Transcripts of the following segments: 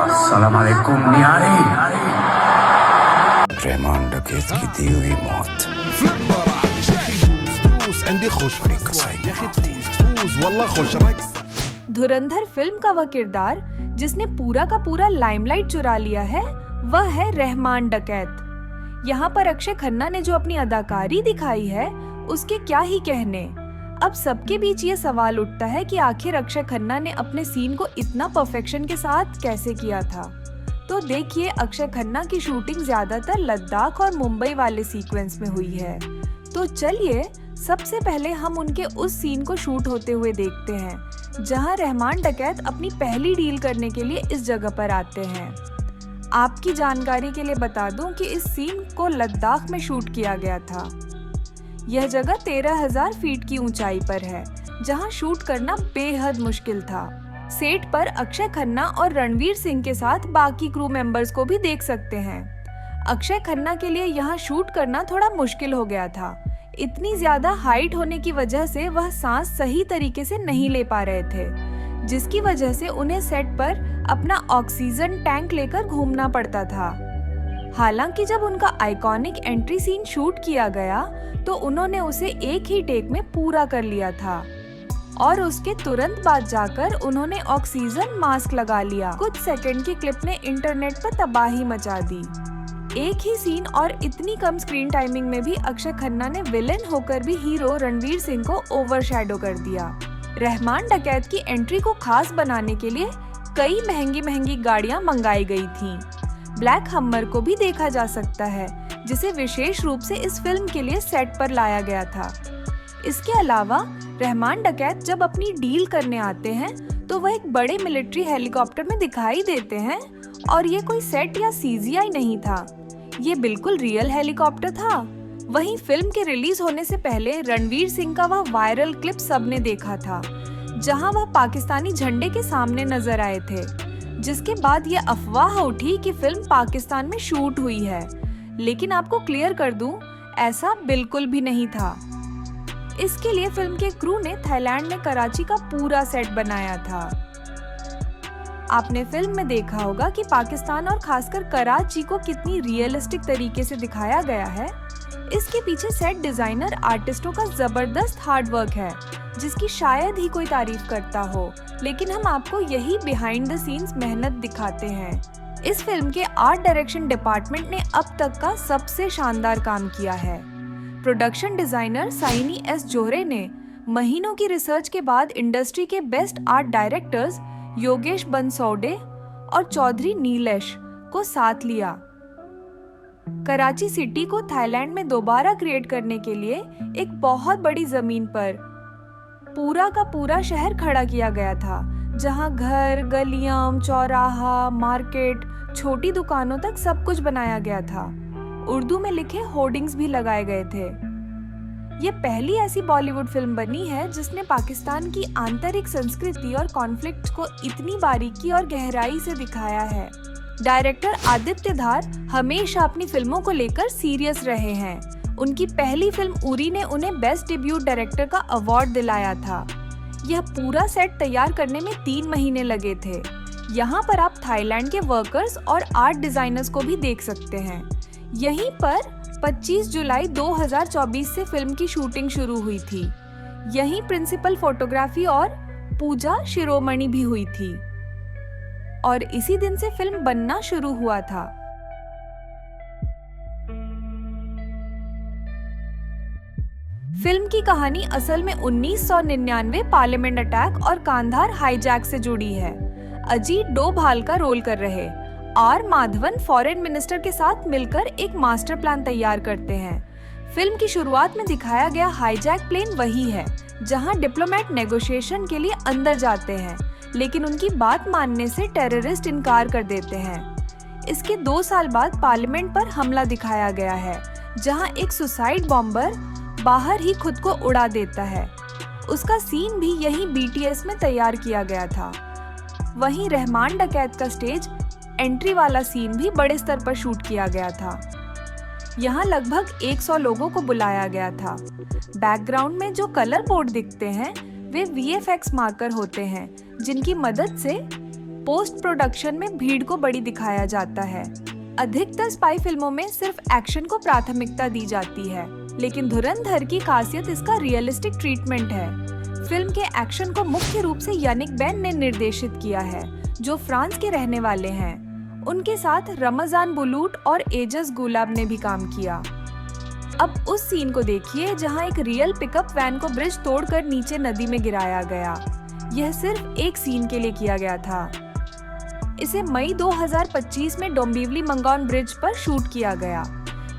अस्सलाम वालेकुम नियारी। रहमान डकैत की दी हुई मौत धुरंधर फिल्म का वह किरदार जिसने पूरा का पूरा लाइमलाइट चुरा लिया है, वह है रहमान डकैत। यहाँ पर अक्षय खन्ना ने जो अपनी अदाकारी दिखाई है, उसके क्या ही कहने। अब सबके बीच ये सवाल उठता है कि आखिर अक्षय खन्ना ने अपने सीन को इतना परफेक्शन के साथ कैसे किया था। तो देखिए, अक्षय खन्ना की शूटिंग ज्यादातर लद्दाख और मुंबई वाले सीक्वेंस में हुई है। तो चलिए सबसे पहले हम उनके उस सीन को शूट होते हुए देखते हैं जहां रहमान डकैत अपनी पहली डील करने के लिए इस जगह पर आते हैं। आपकी जानकारी के लिए बता दूं कि इस सीन को लद्दाख में शूट किया गया था। यह जगह 13,000 फीट की ऊंचाई पर है, जहां शूट करना बेहद मुश्किल था। सेट पर अक्षय खन्ना और रणवीर सिंह के साथ बाकी क्रू मेंबर्स को भी देख सकते हैं। अक्षय खन्ना के लिए यहाँ शूट करना थोड़ा मुश्किल हो गया था। इतनी ज्यादा हाइट होने की वजह से वह सांस सही तरीके से नहीं ले पा रहे थे, जिसकी वजह से उन्हें सेट पर अपना ऑक्सीजन टैंक लेकर घूमना पड़ता था। हालांकि जब उनका आइकॉनिक एंट्री सीन शूट किया गया तो उन्होंने उसे एक ही टेक में पूरा कर लिया था और उसके तुरंत बाद जाकर उन्होंने ऑक्सीजन मास्क लगा लिया। कुछ सेकंड की क्लिप ने इंटरनेट पर तबाही मचा दी। एक ही सीन और इतनी कम स्क्रीन टाइमिंग में भी अक्षय खन्ना ने विलेन होकर भी हीरो रणवीर सिंह को ओवरशैडो कर दिया। रहमान डकैत की एंट्री को खास बनाने के लिए कई महंगी गाड़ियां मंगाई गई थीं। ब्लैक हम्मर को भी देखा जा सकता है, जिसे विशेष रूप से इस फिल्म के लिए सेट पर लाया गया था। इसके अलावा रहमान डकैत जब अपनी डील करने आते हैं तो वह एक बड़े मिलिट्री हेलीकॉप्टर में दिखाई देते हैं, और ये कोई सेट या सीजीआई नहीं था, ये बिल्कुल रियल हेलीकॉप्टर था। वहीं फिल्म के रिलीज होने से पहले रणवीर सिंह का वह वायरल क्लिप सबने देखा था, जहां वह पाकिस्तानी झंडे के सामने नजर आए थे, जिसके बाद ये अफवाह उठी कि फिल्म पाकिस्तान में शूट हुई है। लेकिन आपको क्लियर कर दूं, ऐसा बिल्कुल भी नहीं था। इसके लिए फिल्म के क्रू ने थाईलैंड में कराची का पूरा सेट बनाया था। आपने फिल्म में देखा होगा कि पाकिस्तान और खासकर कराची को कितनी रियलिस्टिक तरीके से दिखाया गया है। इसके पीछे सेट डिजाइनर आर्टिस्टों का जबरदस्त हार्ड वर्क है, जिसकी शायद ही कोई तारीफ करता हो, लेकिन हम आपको यही बिहाइंड द सीन्स मेहनत दिखाते हैं। इस फिल्म के आर्ट डायरेक्शन डिपार्टमेंट ने अब तक का सबसे शानदार काम किया है। प्रोडक्शन डिजाइनर साइनी एस जोहरे ने महीनों की रिसर्च के बाद इंडस्ट्री के बेस्ट आर्ट डायरेक्टर्स योगेश बंसौडे और चौधरी नीलेश को साथ लिया। कराची सिटी को थाईलैंड में दोबारा क्रिएट करने के लिए एक बहुत बड़ी जमीन पर पूरा का पूरा शहर खड़ा किया गया था, जहां घर, गलियां, चौराहा, मार्केट, छोटी दुकानों तक सब कुछ बनाया गया था। उर्दू में लिखे होर्डिंग्स भी लगाए गए थे। ये पहली ऐसी बॉलीवुड फिल्म बनी है जिसने पाकिस्तान की आंतरिक संस्कृति और कॉन्फ्लिक्ट को इतनी बारीकी और गहराई से दिखाया है। डायरेक्टर आदित्य धार हमेशा अपनी फिल्मों को लेकर सीरियस रहे हैं। उनकी पहली फिल्म उरी ने उन्हें बेस्ट डेब्यूट डायरेक्टर का अवार्ड दिलाया था। यह पूरा सेट तैयार करने में 3 महीने लगे थे। यहाँ पर आप थाईलैंड के वर्कर्स और आर्ट डिजाइनर्स को भी देख सकते हैं। यहीं पर 25 जुलाई 2024 से फिल्म की शूटिंग शुरू हुई थी। यहीं प्रिंसिपल फोटोग्राफी और पूजा शिरोमणि भी हुई थी, और इसी दिन से फिल्म बनना शुरू हुआ था। फिल्म की कहानी असल में 1999 पार्लियामेंट अटैक और कांधार हाईजैक से जुड़ी है। अजीत डोभाल का रोल कर रहे आर माधवन फॉरेन मिनिस्टर के साथ मिलकर एक मास्टर प्लान तैयार करते हैं। फिल्म की शुरुआत में दिखाया गया हाईजैक प्लेन वही है जहां डिप्लोमेट नेगोशिएशन के लिए अंदर जाते हैं, लेकिन उनकी बात मानने से टेररिस्ट इनकार कर देते हैं। इसके 2 साल बाद पार्लियामेंट पर हमला दिखाया गया है, जहां एक सुसाइड बॉम्बर बाहर ही खुद को उड़ा देता है। उसका सीन भी यही BTS में तैयार किया गया था। वहीं रहमान डकैत का स्टेज एंट्री वाला सीन भी बड़े स्तर पर शूट किया गया था। यहाँ लगभग 100 लोगों को बुलाया गया था। बैकग्राउंड में जो कलर बोर्ड दिखते हैं वे VFX मार्कर होते हैं, जिनकी मदद से पोस्ट प्रोडक्शन में भीड़ को बड़ी दिखाया जाता है। अधिकतर स्पाई फिल्मों में सिर्फ एक्शन को प्राथमिकता दी जाती है, लेकिन धुरंधर की खासियत इसका रियलिस्टिक ट्रीटमेंट है। फिल्म के एक्शन को मुख्य रूप से यानिक बैन ने निर्देशित किया है, जो फ्रांस के रहने वाले हैं। उनके साथ रमजान बुलूट और एजस गुलाब ने भी काम किया। अब उस सीन को देखिए जहां एक रियल पिकअप वैन को ब्रिज तोड़कर नीचे नदी में गिराया गया। यह सिर्फ एक सीन के लिए किया गया था। इसे मई 2025 में डोंबिवली मंगोन ब्रिज पर शूट किया गया।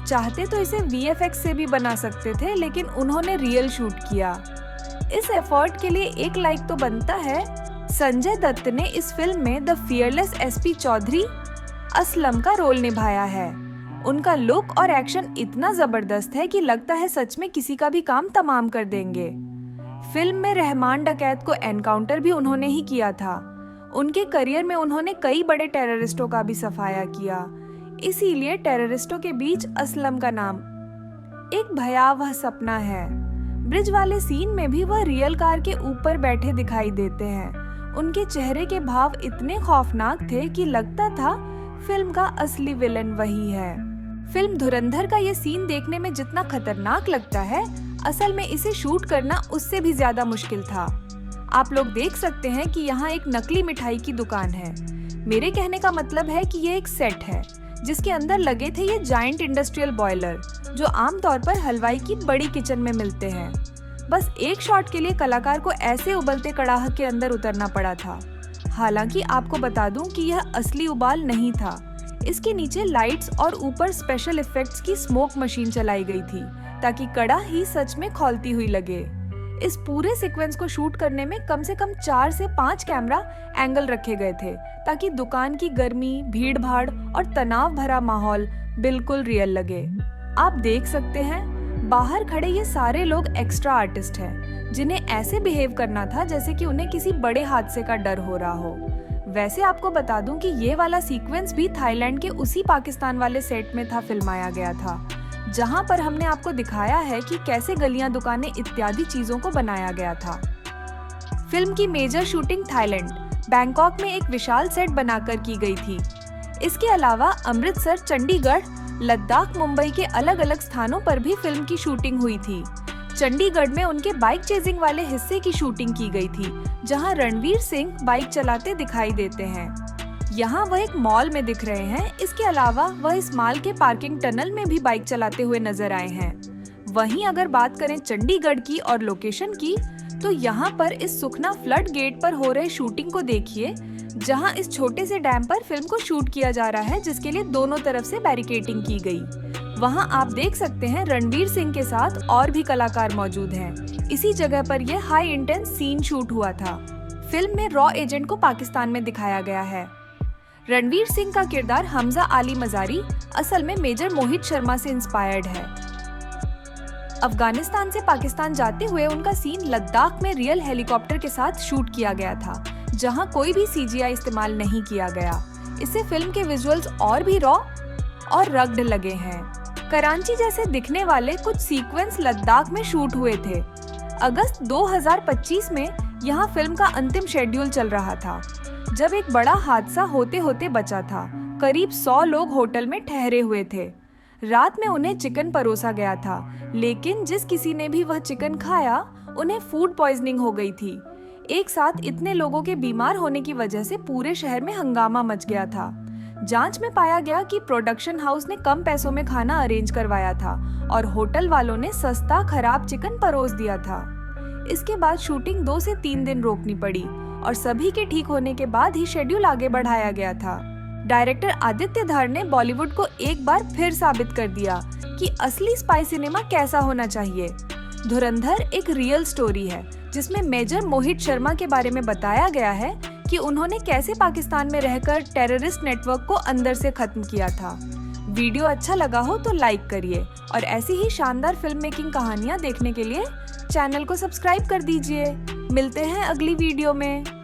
चाहते तो इसे VFX से भी बना सकते थे, लेकिन उन्होंने रियल शूट किया। इस एफर्ट के लिए एक लाइक तो बनता है। संजय दत्त ने इस फिल्म में the fearless SP Chaudhary Aslam का रोल निभाया है। उनका लुक और एक्शन इतना जबरदस्त है कि लगता है सच में किसी का भी काम तमाम कर देंगे। फिल्म में रहमान डकैत को एनकाउंटर भी उन्होंने ही किया था। उनके करियर में उन्होंने कई बड़े टेररिस्टों का भी सफाया किया, इसीलिए टेररिस्टों के बीच असलम का नाम एक भयावह सपना है। ब्रिज वाले सीन में भी वह रियल कार के ऊपर बैठे दिखाई देते हैं। उनके चेहरे के भाव इतने खौफनाक थे कि लगता था फिल्म का असली विलन वही है। फिल्म धुरंधर का ये सीन देखने में जितना खतरनाक लगता है, असल में इसे शूट करना उससे भी ज्यादा मुश्किल था। आप लोग देख सकते हैं कि यहाँ एक नकली मिठाई की दुकान है। मेरे कहने का मतलब है कि ये एक सेट है जिसके अंदर लगे थे ये जायंट इंडस्ट्रियल बॉयलर, जो आमतौर पर हलवाई की बड़ी किचन में मिलते हैं। बस एक शॉट के लिए कलाकार को ऐसे उबलते कड़ाह के अंदर उतरना पड़ा था। हालांकि आपको बता दूं कि यह असली उबाल नहीं था। इसके नीचे लाइट्स और ऊपर स्पेशल इफेक्ट्स की स्मोक मशीन चलाई गई थी ताकि कड़ा ही सच में खौलती हुई लगे। इस पूरे सीक्वेंस को शूट करने में कम से कम 4 से 5 कैमरा एंगल रखे गए थे ताकि दुकान की गर्मी, भीड़ भाड़ और तनाव भरा माहौल बिल्कुल रियल लगे। आप देख सकते हैं बाहर खड़े ये सारे लोग एक्स्ट्रा आर्टिस्ट हैं, जिन्हें ऐसे बिहेव करना था जैसे कि उन्हें किसी बड़े हादसे का डर हो रहा हो। वैसे आपको बता दूं कि ये वाला सीक्वेंस भी थाईलैंड के उसी पाकिस्तान वाले सेट में था फिल्माया गया था, जहां पर हमने आपको दिखाया है कि कैसे गलियां, दुकानें इत्यादि चीजों को बनाया गया था। फिल्म की मेजर शूटिंग थाईलैंड, बैंकॉक में एक विशाल सेट बनाकर की गई थी। इसके अलावा अमृतसर, चंडीगढ़, लद्दाख, मुंबई के अलग अलग स्थानों पर भी फिल्म की शूटिंग हुई थी। चंडीगढ़ में उनके बाइक चेजिंग वाले हिस्से की शूटिंग की गई थी, जहां रणवीर सिंह बाइक चलाते दिखाई देते हैं। यहाँ वह एक मॉल में दिख रहे हैं। इसके अलावा वह इस मॉल के पार्किंग टनल में भी बाइक चलाते हुए नजर आए हैं। वहीं अगर बात करें चंडीगढ़ की और लोकेशन की, तो यहाँ पर इस सुखना फ्लड गेट पर हो रहे शूटिंग को देखिए, जहाँ इस छोटे से डैम पर फिल्म को शूट किया जा रहा है, जिसके लिए दोनों तरफ से बैरिकेडिंग की गई। वहाँ आप देख सकते हैं रणवीर सिंह के साथ और भी कलाकार मौजूद हैं। इसी जगह पर यह हाई इंटेंस सीन शूट हुआ था। फिल्म में रॉ एजेंट को पाकिस्तान में दिखाया गया है। रणवीर सिंह का किरदार हमजा आली मजारी असल में मेजर मोहित शर्मा से इंस्पायर्ड है। अफगानिस्तान से पाकिस्तान जाते हुए उनका सीन लद्दाख में रियल हेलीकॉप्टर के साथ शूट किया गया था, जहां कोई भी CGI इस्तेमाल नहीं किया गया। इससे फिल्म के विजुअल्स और भी रॉ और रग्ड लगे हैं। कराची जैसे दिखने वाले कुछ सीक्वेंस लद्दाख में शूट हुए थे। अगस्त 2025 में यहाँ फिल्म का अंतिम शेड्यूल चल रहा था, जब एक बड़ा हादसा होते होते बचा था। करीब 100 लोग होटल में ठहरे हुए थे। रात में उन्हें चिकन परोसा गया था, लेकिन जिस किसी ने भी वह चिकन खाया, उन्हें फूड पॉइजनिंग हो गई थी। एक साथ इतने लोगों के बीमार होने की वजह से पूरे शहर में हंगामा मच गया था। जांच में पाया गया कि प्रोडक्शन हाउस ने कम पैसों में खाना अरेंज करवाया था और होटल वालों ने सस्ता खराब चिकन परोस दिया था। इसके बाद शूटिंग 2 से 3 दिन रोकनी पड़ी और सभी के ठीक होने के बाद ही शेड्यूल आगे बढ़ाया गया था। डायरेक्टर आदित्य धर ने बॉलीवुड को एक बार फिर साबित कर दिया कि असली स्पाई सिनेमा कैसा होना चाहिए। धुरंधर एक रियल स्टोरी है, जिसमें मेजर मोहित शर्मा के बारे में बताया गया है कि उन्होंने कैसे पाकिस्तान में रहकर टेररिस्ट नेटवर्क को अंदर से खत्म किया था। वीडियो अच्छा लगा हो तो लाइक करिए और ऐसी ही शानदार फिल्म मेकिंग कहानियाँ देखने के लिए चैनल को सब्सक्राइब कर दीजिए। मिलते हैं अगली वीडियो में।